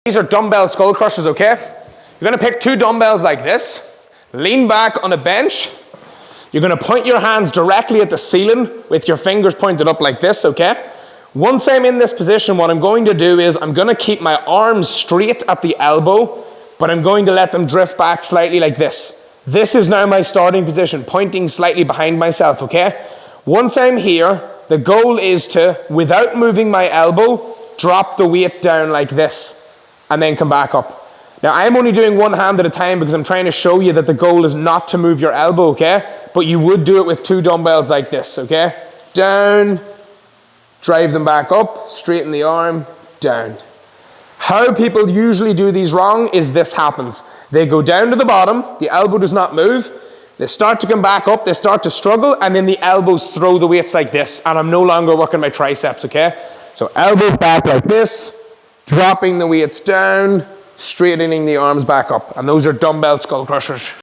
These are dumbbell skull crushers, okay? You're gonna pick 2 dumbbells like this, lean back on a bench. You're gonna point your hands directly at the ceiling with your fingers pointed up like this, okay? Once I'm in this position, what I'm going to do is I'm gonna keep my arms straight at the elbow, but I'm going to let them drift back slightly like this. This is now my starting position, pointing slightly behind myself, okay? Once I'm here, the goal is to, without moving my elbow, drop the weight down like this, and then come back up. Now, I'm only doing one hand at a time because I'm trying to show you that the goal is not to move your elbow, okay? But you would do it with 2 dumbbells like this, okay? Down, drive them back up, straighten the arm, down. How people usually do these wrong is this happens. They go down to the bottom, the elbow does not move, they start to come back up, they start to struggle, and then the elbows throw the weights like this, and I'm no longer working my triceps, okay? So elbows back like this, dropping the weights down, straightening the arms back up, and those are dumbbell skull crushers.